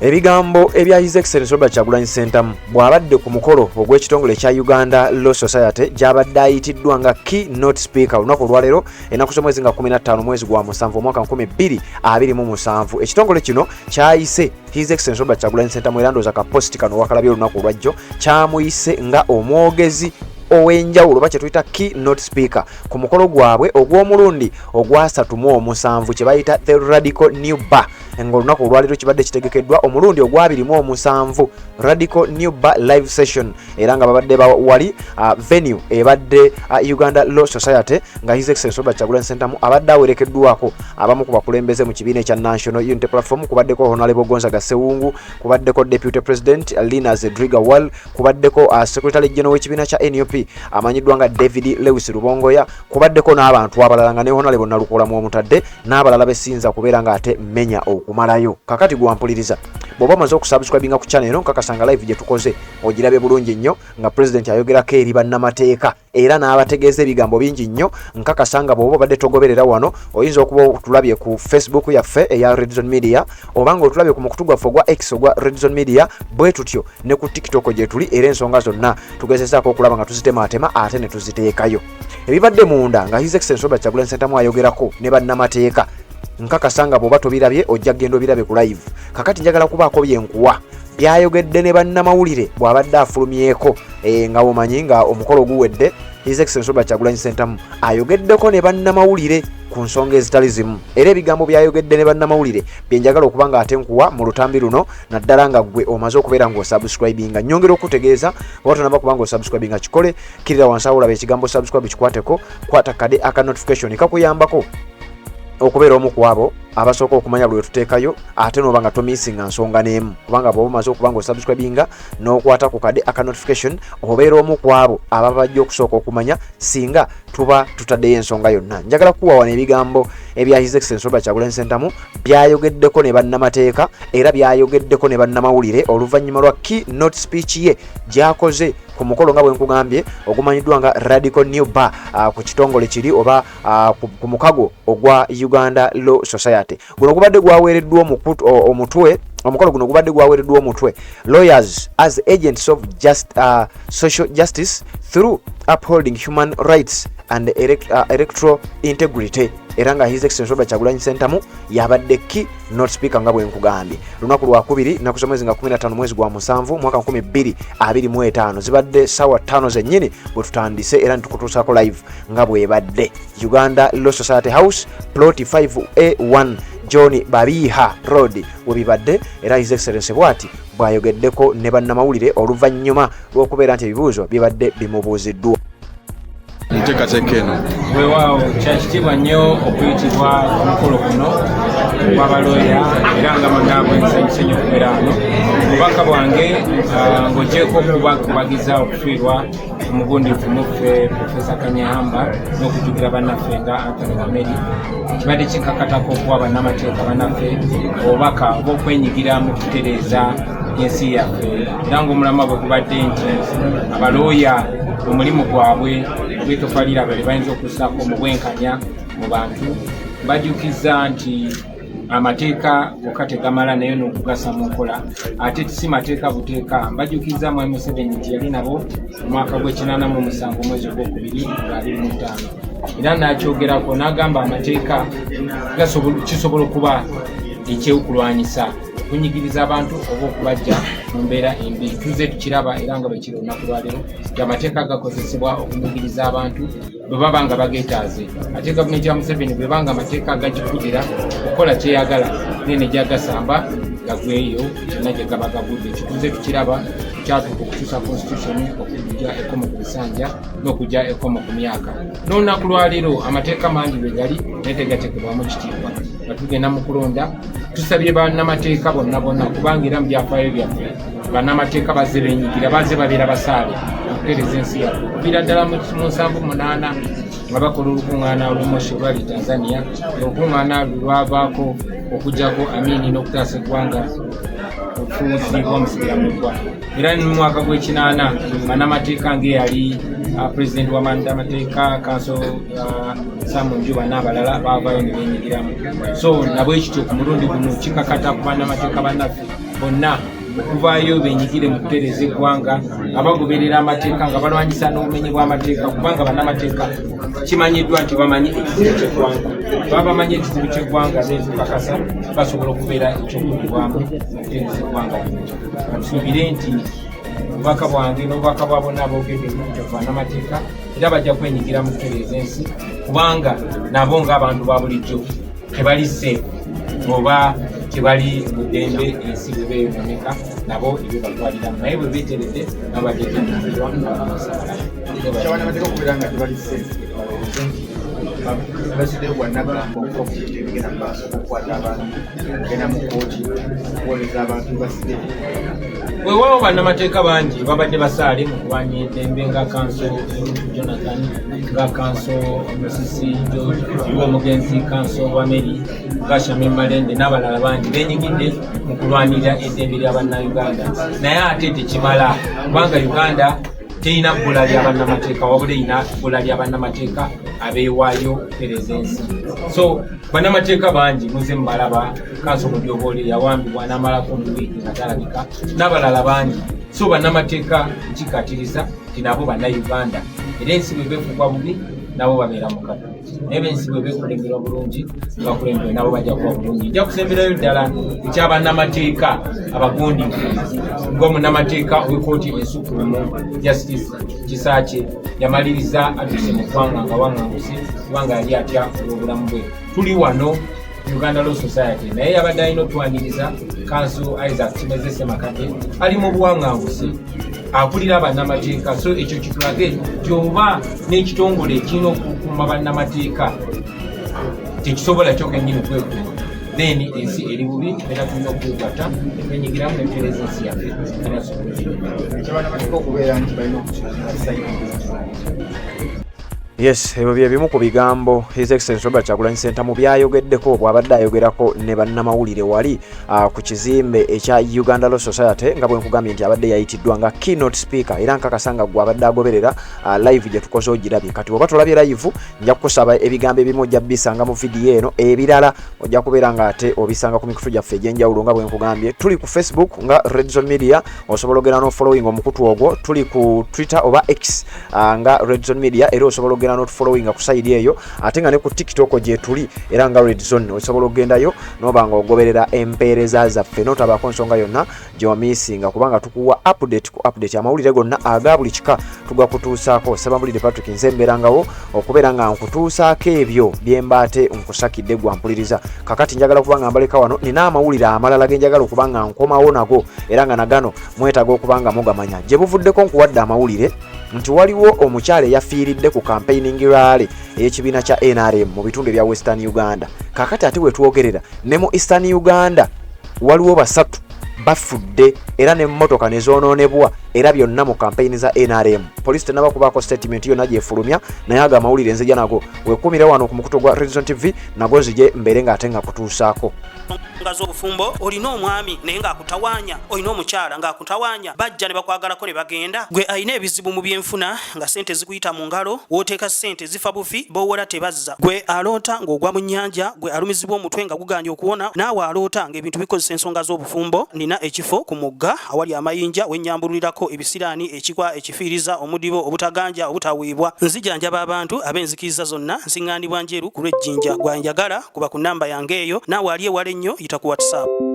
Ebigambo ebya His Excellency Robert Kyagulanyi Ssentamu bw'abadde ku mukolo ogw'ekitongole kya Uganda Law Society gy'abadde ayitiddwa nga keynote speaker olunaku olwaleero ennaku z'omwezi nga 15 mwezi gwa musanvu omwaka 2027. Ekitongole kino kyayise His Excellency Robert Kyagulanyi Ssentamu era ndowooza kapositi kano wakalabye olunaku olwajjo kyamuyise nga omwogezi ow'enjawulo oba kye tuyita keynote speaker ku mukolo gwabwe ogw'omulundi ogwa 37 kye bayita the radical new bar ng'olunaku olwaleero kibadde kitegekeddwa omulundi ogwa 27 radical new bar live session era nga babadde wali venue ebadde Uganda Law Society nga His Excellency Robert Kyagulanyi Ssentamu abadde awerekeddwako abamu ku bakulembeze mu kibiina ekya National Unity Platform kubaddeko Honorable Gonzaga Sewungu kubaddeko Deputy President Lina Zedriga Wall kubaddeko Secretary General w'ekibiina kya NUP amanyiddwa nga David Lewis Rubongoya kubaddeko n'abantu abalala nga ne Honorable Nalukola mu omutadde n'abalala besinza kubeera nga ate mmenya okumalayo. Kakati gwampuliriza bw'oba omaze okusubscribinga ku channel eno nkakasanga live gye tukoze ogirabye bulungi nnyo nga President ayogerako eri bannamateeka era n'abategeeza ebigambo bingi nnyo nkakasanga bw'oba obadde togoberera wano oyinza okuba otulabye ku Facebook yaffe eya Red Zone Media oba nga otulabye ku mukutu gwaffe ogwa X ogwa Red Zone Media bwe tutyo ne ku TikTok gye tuli era ensonga zonna tugezesaako okulaba nga tuzitematema ate ne tuziteekayo. Ebibadde munda nga His Excellency Robert Kyagulanyi Ssentamu ayogerako ne bannamateeka nkakasanga bw'oba tobirabye ojja kgenda obirabe ku live. Kakati njagala kubaako byenkuwa byayogedde ne bannamawulire bw'abadde afulumyeko nga omanyi nga omukolo guwedde His Excellency Robert Kyagulanyi Ssentamu ayogeddeko ne bannamawulire ku nsonga ezitali zimu era ebigambo byayogedde ne bannamawulire byenjagala okuba nga ate nkuwa mu lutambi luno naddala nga gwe omaze okubeera ng'osubscribinga. Nnyongera okutegeeza oba tonaba kuba ng'osubscribinga kikole kirira wansi awo olaba ekigambo subscribe kikwateko kwata kade aka notification kakuyambako okubeera omu ku abo abasooka okumanya buli tuteekayo ate n'oba nga tomisinga nsonga n'emu kubanga bw'oba omaze okuba ng'osubscribinga n'okwata ku kade aka notification obeera omu ku abo ababa bajja okusooka okumanya singa tuba tutaddeyo ensonga yonna. Njagala kuwa wano ebigambo ebya His Excellency Robert Kyagulanyi Ssentamu byayogeddeko ne bannamateeka era byayogeddeko ne bannamawulire oluvannyuma lwa keynote speech ye gy'akoze ku mukolo nga bwe nkugambye ogumanyiddwa nga Radical New Bar ku kitongole kiri oba ku mukago ogwa Uganda Law Society. Guno gubadde gwaweereddwa omutwe omukolo guno gubadde gwaweereddwa omutwe lawyers as agents of social justice through upholding human rights and electoral integrity era nga His Excellency Robert Kyagulanyi Ssentamu yabadde keynote speaker nga bwe nkugambye lunaku lwa 2 naku z'omwezi nga 15 mwezi gwa musanvu mwaka 2025 zibadde sawa 5 zennyini bwe tutandise era nitukutuusako live nga bwebadde Uganda Law Society House plot 5A1 John Babiha Road webibadde era His Excellency bwati bwayogeddeko ne bannamawulire oluvannyuma lw'okubeera nti ebibuuzo bibadde bimubuuziddwa. Nteekateeka eno weewaawo kyakitiibwa nnyo okuyitibwa ku mukolo guno gw'abalooya era nga manaabwe nsanyuse nnyo okubeera wano. Obubaka bwange ng'ogyeko kubagiza okufiirwa omugundiivu muffe Profesa Kanyamba n'okujjukira bannaffe nga Anthony Kameri kibadde kinkakatako okuwa bannamateeka bannaffe obubaka obw'okwenyigira mu kutereeza ensi yaffe era ng'omulama bwe gubadde nti abalooya omulimu gwabwe gwetofalira bali bayinza okussaako mu bwenkanya mu bantu bajjukiza nti amateeka gokka tegamala naye n'okugasa mu nkola ate si mateeka buteeka. Mbajjukiza mwami Museveni nti yali nabo omwaka gw'87 omwezi ogwokubiri nga 2025 era n'akyogerako n'agamba amateeka kisobola okuba eky'okulwanyisa kunyigiriza abantu oba okubajja mu mbeera embi. Tuze tukiraba era nga bwe kiri olunaku lwaleero amateeka gakozesebwa okunyigiriza abantu bwe baba nga bageetaaze ate gavumenti ya Museveni bwe banga amateeka gagikugira okukola kyeyagala nene gyagasamba gagweyo kyonna gye gaba gagudde. Kituze tukiraba kyatuuka okukyusa constitution okujja ekomo ku bisanja n'okujja ekomo ku myaka n'olunaku lwaleero amateeka mangi bwe gali naye tegateekebwamu kitiibwa. Batugenda mu kulonda tusabye bannamateeka bonna kubanga era mu byafaayo byaffe bannamateeka bazze benyigira bazze babeera basaale okutereeza ensi yaffe okuviira ddala mu 78 nga bakola olukuŋŋaana olumoshi olwali Tanzania olukuŋŋaana lwavaako okugjako Amini n'okutaasa eggwanga obufuuzi bw'omusigiramuggwa era mu mwaka gw'ekinaana bannamateeka ng'eyali president wa nnamateeka kanso Samu Njuba n'abalala baavayo ne beenyigiramu. So nabwe ekityo ku mulundi guno kikakata ku bannamateeka bannaffe bonna okuvaayo beenyigire mu kutereeza eggwanga, abagoberera amateeka nga balwanyisa n'obumenyi bw'amateeka, kubanga bannamateeka kimanyiddwa nti bamanyi ekizibu ky'eggwanga. Baba bamanyi ekizibu ky'eggwanga n'ekikakasa basobola okubeera ekyokulibwamu okutereeza eggwanga. Basuubire nti obubaka bwange n'obubaka bwa bonna aboogedde ku bannamateeka era bajja kwenyigira mu kutereeza ensi, kubanga nabo ng'abantu ba bulijjo tebali seefu oba tebali mu ddembe ensi bwe beeyononeka, nabo ebyo batwaliramu naye bwe beeteredde nabo bajja kwenyigirirwa President wanagamba okukokuti ebigenda mu maaso okukwata abantu ogenda mu kooti okuwoleza abantu basidde. Weewaawo bannamateeka bangi babadde basaale mu kulwanya eddembe nga kanso Jonathan, nga kanso Musisi George, omugenzi kanso Wameri, nga Shamim Malende n'abalala bangi beenyigidde mu kulwanirira eddembe lya bannayuganda. Naye ate tekimala, kubanga Uganda terina bbula lya bannamateeka wabula erina bbula lya bannamateeka abeewaayo okutereeza ensi. So bannamateeka bangi muze mubalaba, kanso Mudyoboole yawambibwa n'amalako mu wiiki nga talabika, n'abalala bangi. So bannamateeka kikatiriza nti nabo bannayuganda era ensi bwe beefugwa bubi nabo babeera mu kato, naye b'ensi bwe beekulemberwa bulungi bakulemberwe nabo bajja kuba bulungi. Nja kusemberayo ddala ekyabannamateeka abagundiivu ng'omunnamateeka w'ekkooti ensukkulumu Justice Kisakye yamaliriza adduse mu ggwanga nga waŋŋanguse kubanga yali atya olw'obulamu bwe. Tuli wano Uganda Law Society naye yabadde alina otwaniriza kanso Isaac Kimeze Ssemakadde ali mu buwaŋŋanguse akulira bannamateeka. So ekyo kitulage gy'oba n'ekitongole ekirina okukuuma bannamateeka tekisobola kyokennyini okwekuuma, then ensi eri bubi era tulina okwekwata ekwenyigiramu netutereeza ensi yaffe. Ekyabannamateeka okubeera nti balina okukyusa sayini. Yes, ebyo bye bimu ku bigambo His Excellency Robert Kyagulanyi Ssentamu byayogeddeko bw'abadde ayogerako ne bannamawulire wali ku kizimbe ekya Uganda Law Society nga bwe nkugambye nti abadde yayitiddwa nga keynote speaker era nkakasa nga gwe abadde agoberera live gye tukoze ogirabye. Kati oba tolabye live nja kukusaba ebigambo ebimu ojja bisanga mu video eno, ebirala ojja kubeera nga ate obisanga ku mikutu gyaffe egy'enjawulo nga bwe nkugambye. Tuli ku Facebook nga Red Zone Media, osobola ogenda n'ofollowing omukutu ogwo. Tuli ku Twitter oba X nga Red Zone Media era osobola not following ku side eyo, ate nga ne ku TikTok gye tuli era nga Red Zone osobola ogendayo n'obanga ogoberera empeereza zaffe n'otabako nsonga yonna gy'omisinga, kubanga tukuwa update ku update amawulire gonna aga buli kika tugakutuusaako. Ssebamulire Patrick nsemberangawo okubeera nga nkutuusaako ebyo bye mbaate nkusakidde gwampuliriza. Kakati njagala kubanga mbaleka wano nina amawulire amalala ge njagala okubanga nkomawo nago era nga nagano mwetaaga okubanga mugamanya. Gye buvuddeko nkuwadde amawulire nti waliwo omukyala eyafiiridde ku campaigning rally ey'ekibiina kya NRM mu bitundu ebya Western Uganda. Kakati ate wetwogerera ne mu Eastern Uganda waliwo basatu bafudde era n'emmotoka ne zoonoonebwa era byonna mu campaign za NRM. Police tenaba kubaako statement yonna gyefulumya, naye aga amawulire nzija nago wekumire wano ku mukutu gwa Red Zone TV nago nzije mbeere ng'ate nga kutuusaako. Ngazo obufumbo olina omwami naye ng'akutawaanya, olina omukyala ng'akutawaanya, bajja ne bakwagalako ne bagenda. Gwe alina ebizibu mu byenfuna nga ssente zikuyita mu ngalo, w'oteeka ssente zifa bufi b'owola tebazza. Gwe aloota ng'ogwa mu nnyanja, gwe alumizibwa omutwe nga guganja okuwona, naawe aloota ng'ebintu bikozesa ensonga z'obufumbo. Nina ekifo ku mugga awali amayinja wennyambulirako ebisiraani, ekikwa ekifiiriza, omudibo, obutaganja, obutaweebwa. Nzijanjaba abantu ab'enzikiriza zonna, nsiŋŋaanibwa njeru ku lw'ejjinja. Gwanjagala kuba ku nnamba yange eyo, naawe ali ewala ennyo yita ku WhatsApp.